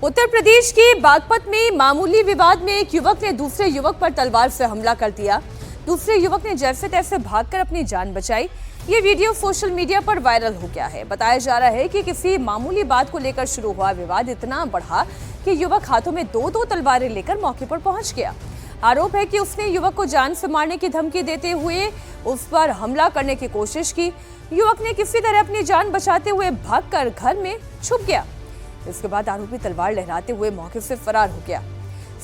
उत्तर प्रदेश के बागपत में मामूली विवाद में एक युवक ने दूसरे युवक पर तलवार से हमला कर दिया। दूसरे युवक ने जैसे तैसे भागकर अपनी जान बचाई। ये वीडियो सोशल मीडिया पर वायरल हो गया है। बताया जा रहा है कि किसी मामूली बात को लेकर शुरू हुआ विवाद इतना बढ़ा कि युवक हाथों में दो तलवारें लेकर मौके पर पहुंच गया। आरोप है कि उसने युवक को जान से मारने की धमकी देते हुए उस पर हमला करने की कोशिश की। युवक ने किसी तरह अपनी जान बचाते हुए भागकर घर में छुप गया। इसके बाद आरोपी तलवार लहराते हुए मौके से फरार हो गया।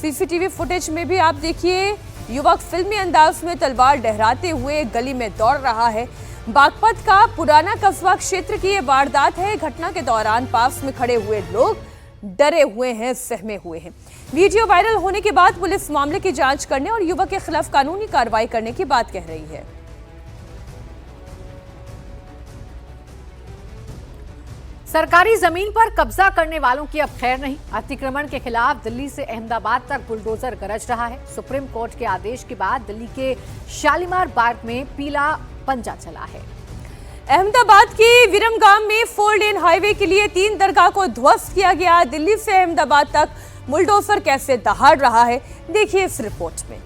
सीसीटीवी फुटेज में भी आप देखिए, युवक फिल्मी अंदाज में तलवार लहराते हुए गली में दौड़ रहा है। बागपत का पुराना कस्बा क्षेत्र की ये वारदात है। घटना के दौरान पास में खड़े हुए लोग डरे हुए हैं, सहमे हुए हैं। वीडियो वायरल होने के बाद पुलिस मामले की जांच करने और युवक के खिलाफ कानूनी कार्रवाई करने की बात कह रही है। सरकारी जमीन पर कब्जा करने वालों की अब खैर नहीं। अतिक्रमण के खिलाफ दिल्ली से अहमदाबाद तक बुलडोजर गरज रहा है। सुप्रीम कोर्ट के आदेश के बाद दिल्ली के शालीमार बाग में पीला पंजा चला है। अहमदाबाद के विरमगाम में 4 लेन हाईवे के लिए 3 दरगाह को ध्वस्त किया गया। दिल्ली से अहमदाबाद तक बुलडोजर कैसे दहाड़ रहा है, देखिए इस रिपोर्ट में।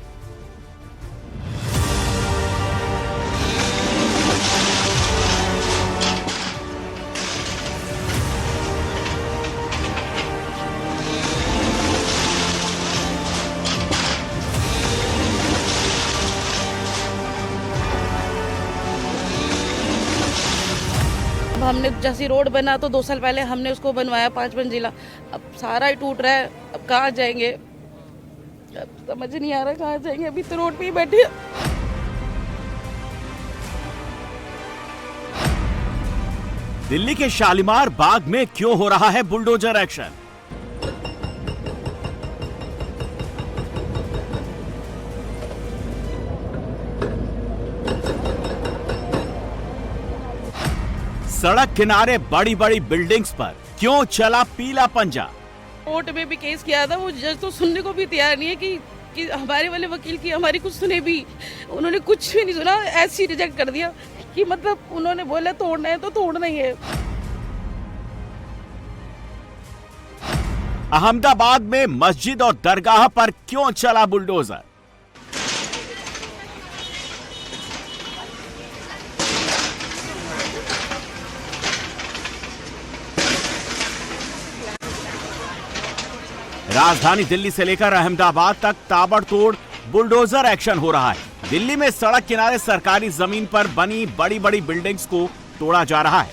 हमने जैसी रोड बना तो 2 साल पहले हमने उसको बनवाया 5 मंजिला, अब सारा ही टूट रहा है। अब कहाँ जाएंगे, अब समझ नहीं आ रहा कहाँ जाएंगे। अभी तो रोड पे ही बैठे। दिल्ली के शालीमार बाग में क्यों हो रहा है बुलडोजर एक्शन? सड़क किनारे बड़ी बड़ी बिल्डिंग्स पर क्यों चला पीला पंजा? कोर्ट में भी केस किया था, वो जज तो सुनने को भी तैयार नहीं है कि हमारे वाले वकील की हमारी कुछ सुने भी। उन्होंने कुछ भी नहीं सुना, ऐसे ही रिजेक्ट कर दिया कि मतलब उन्होंने बोला तोड़ना है तो तोड़ना ही है। अहमदाबाद में मस्जिद और दरगाह पर क्यों चला बुलडोजर? राजधानी दिल्ली से लेकर अहमदाबाद तक ताबड़तोड़ बुलडोजर एक्शन हो रहा है। दिल्ली में सड़क किनारे सरकारी जमीन पर बनी बड़ी बड़ी बिल्डिंग्स को तोड़ा जा रहा है।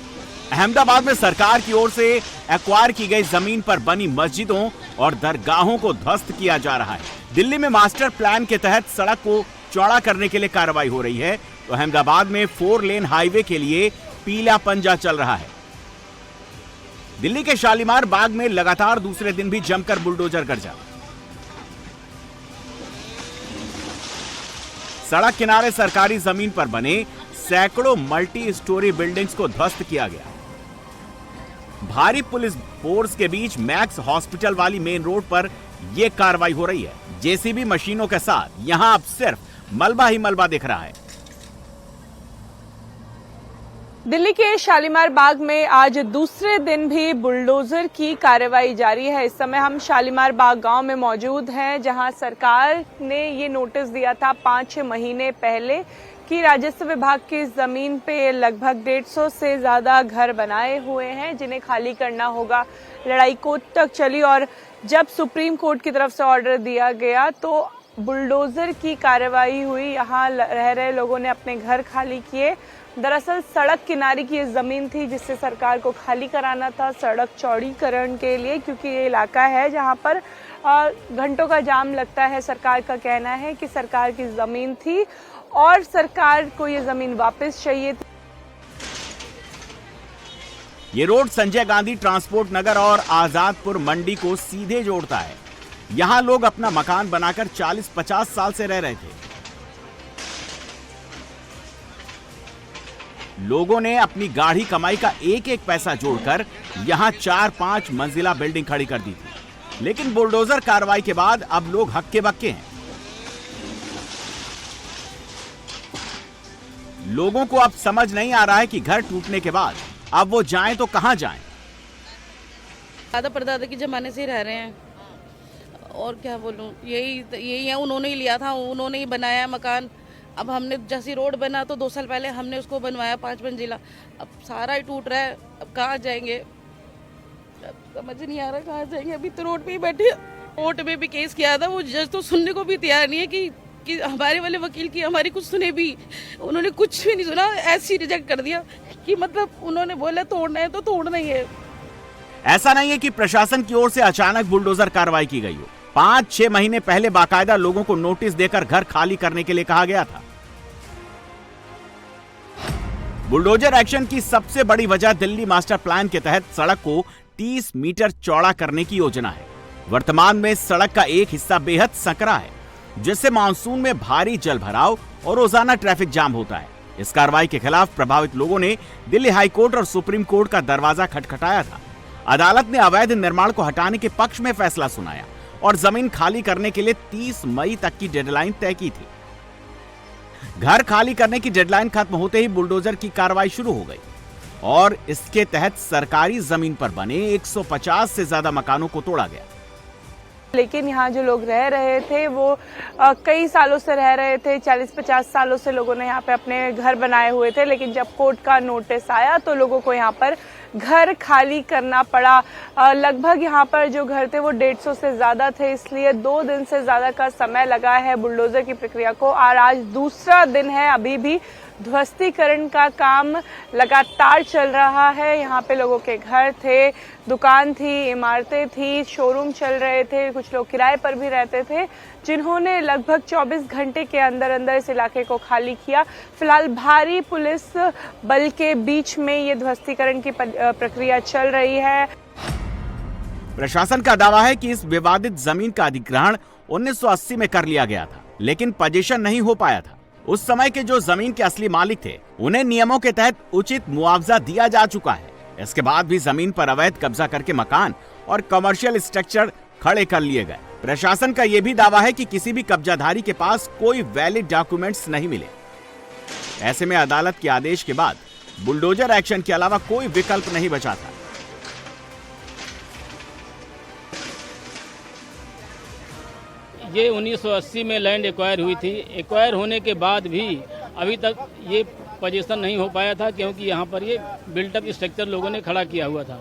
अहमदाबाद में सरकार की ओर से एक्वायर की गई जमीन पर बनी मस्जिदों और दरगाहों को ध्वस्त किया जा रहा है। दिल्ली में मास्टर प्लान के तहत सड़क को चौड़ा करने के लिए कार्रवाई हो रही है, तो अहमदाबाद में 4 लेन हाईवे के लिए पीला पंजा चल रहा है। दिल्ली के शालीमार बाग में लगातार दूसरे दिन भी जमकर बुलडोजर गरजा। सड़क किनारे सरकारी जमीन पर बने सैकड़ों मल्टी स्टोरी बिल्डिंग्स को ध्वस्त किया गया। भारी पुलिस फोर्स के बीच मैक्स हॉस्पिटल वाली मेन रोड पर यह कार्रवाई हो रही है। जेसीबी मशीनों के साथ यहां अब सिर्फ मलबा ही मलबा दिख रहा है। दिल्ली के शालीमार बाग में आज दूसरे दिन भी बुलडोजर की कार्रवाई जारी है। इस समय हम शालीमार बाग गांव में मौजूद हैं, जहां सरकार ने ये नोटिस दिया था 5-6 महीने पहले कि राजस्व विभाग की जमीन पे लगभग 150 से ज्यादा घर बनाए हुए हैं, जिन्हें खाली करना होगा। लड़ाई कोर्ट तक चली और जब सुप्रीम कोर्ट की तरफ से ऑर्डर दिया गया तो बुलडोजर की कार्रवाई हुई। यहाँ रह रहे लोगों ने अपने घर खाली किए। दरअसल सड़क किनारे की ये जमीन थी जिससे सरकार को खाली कराना था सड़क चौड़ीकरण के लिए, क्योंकि ये इलाका है जहां पर घंटों का जाम लगता है। सरकार का कहना है कि सरकार की जमीन थी और सरकार को ये जमीन वापस चाहिए थी। ये रोड संजय गांधी ट्रांसपोर्ट नगर और आजादपुर मंडी को सीधे जोड़ता है। यहां लोग अपना मकान बनाकर 40-50 साल से रह रहे थे। लोगों ने अपनी गाढ़ी कमाई का एक एक पैसा जोड़कर यहां 4-5 मंजिला बिल्डिंग खड़ी कर दी थी। लेकिन बुलडोजर कार्रवाई के बाद अब लोग हक्के बक्के हैं। लोगों को अब समझ नहीं आ रहा है कि घर टूटने के बाद अब वो जाएं तो कहां जाएं। दादा परदादा के ज़माने से ही रह रहे हैं, और क्या बोलूँ, यही है। उन्होंने ही लिया था, उन्होंने ही बनाया मकान। अब हमने जैसी रोड बना तो 2 साल पहले हमने उसको बनवाया 5 मंजिला, अब सारा ही टूट रहा है। अब कहाँ जाएंगे, अब समझ नहीं आ रहा कहाँ जाएंगे। अभी तो रोड पे ही बैठे। कोर्ट में भी केस किया था, वो जज तो सुनने को भी तैयार नहीं है कि हमारे वाले वकील की हमारी कुछ सुने भी। उन्होंने कुछ भी नहीं सुना, ऐसे ही रिजेक्ट कर दिया कि मतलब उन्होंने बोला तोड़ना है तो तोड़ना ही है। ऐसा नहीं है कि प्रशासन की ओर से अचानक बुलडोजर कार्रवाई की गई हो। 5-6 महीने पहले बाकायदा लोगों को नोटिस देकर घर खाली करने के लिए कहा गया था। बुलडोजर एक्शन की सबसे बड़ी वजह दिल्ली मास्टर प्लान के तहत सड़क को 30 मीटर चौड़ा करने की योजना है। वर्तमान में सड़क का एक हिस्सा बेहद संकरा है, जिससे मानसून में भारी जल भराव और रोजाना ट्रैफिक जाम होता है। इस कार्रवाई के खिलाफ प्रभावित लोगों ने दिल्ली हाईकोर्ट और सुप्रीम कोर्ट का दरवाजा खटखटाया था। अदालत ने अवैध निर्माण को हटाने के पक्ष में फैसला सुनाया और जमीन खाली करने के लिए 30 मई तक की डेडलाइन तय की थी। घर खाली करने की डेडलाइन खत्म होते ही बुलडोजर की कार्रवाई शुरू हो गई और इसके तहत सरकारी जमीन पर बने 150 से ज्यादा मकानों को तोड़ा गया। लेकिन यहाँ जो लोग रह रहे थे वो कई सालों से रह रहे थे, 40-50 सालों से लोगों ने यहाँ पे अपने घर बनाए हुए थे। लेकिन जब कोर्ट का नोटिस आया तो लोगों को यहाँ पर घर खाली करना पड़ा। लगभग यहाँ पर जो घर थे वो 150 से ज्यादा थे, इसलिए 2 दिन से ज्यादा का समय लगा है बुलडोजर की प्रक्रिया को। और आज दूसरा दिन है, अभी भी ध्वस्तीकरण का काम लगातार चल रहा है। यहाँ पे लोगों के घर थे, दुकान थी, इमारतें थी, शोरूम चल रहे थे, कुछ लोग किराए पर भी रहते थे, जिन्होंने लगभग 24 घंटे के अंदर अंदर इस इलाके को खाली किया। फिलहाल भारी पुलिस बल के बीच में ये ध्वस्तीकरण की प्रक्रिया चल रही है। प्रशासन का दावा है कि इस विवादित जमीन का अधिग्रहण 1980 में कर लिया गया था, लेकिन पोजीशन नहीं हो पाया था। उस समय के जो जमीन के असली मालिक थे, उन्हें नियमों के तहत उचित मुआवजा दिया जा चुका है। इसके बाद भी जमीन पर अवैध कब्जा करके मकान और कमर्शियल स्ट्रक्चर खड़े कर लिए गए। प्रशासन का यह भी दावा है कि किसी भी कब्जाधारी के पास कोई वैलिड डॉक्यूमेंट्स नहीं मिले। ऐसे में अदालत के आदेश के बाद बुलडोजर एक्शन के अलावा कोई विकल्प नहीं बचा था। ये 1980 में लैंड एक्वायर हुई थी। एक्वायर होने के बाद भी अभी तक ये पोजीशन नहीं हो पाया था, क्योंकि यहाँ पर ये बिल्टअप स्ट्रक्चर लोगों ने खड़ा किया हुआ था।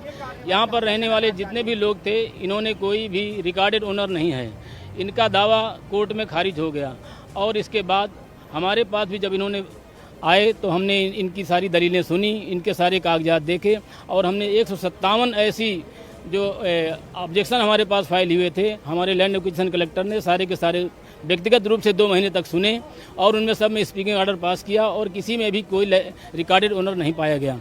यहाँ पर रहने वाले जितने भी लोग थे, इन्होंने कोई भी रिकॉर्डेड ओनर नहीं है। इनका दावा कोर्ट में खारिज हो गया और इसके बाद हमारे पास भी जब इन्होंने आए तो हमने इनकी सारी दलीलें सुनी, इनके सारे कागजात देखे और हमने 157 ऐसी जो ऑब्जेक्शन हमारे पास फाइल हुए थे, हमारे लैंड एक्विजिशन कलेक्टर ने सारे के सारे व्यक्तिगत रूप से 2 महीने तक सुने और उनमें सब में स्पीकिंग ऑर्डर पास किया और किसी में भी कोई रिकॉर्डेड ओनर नहीं पाया गया।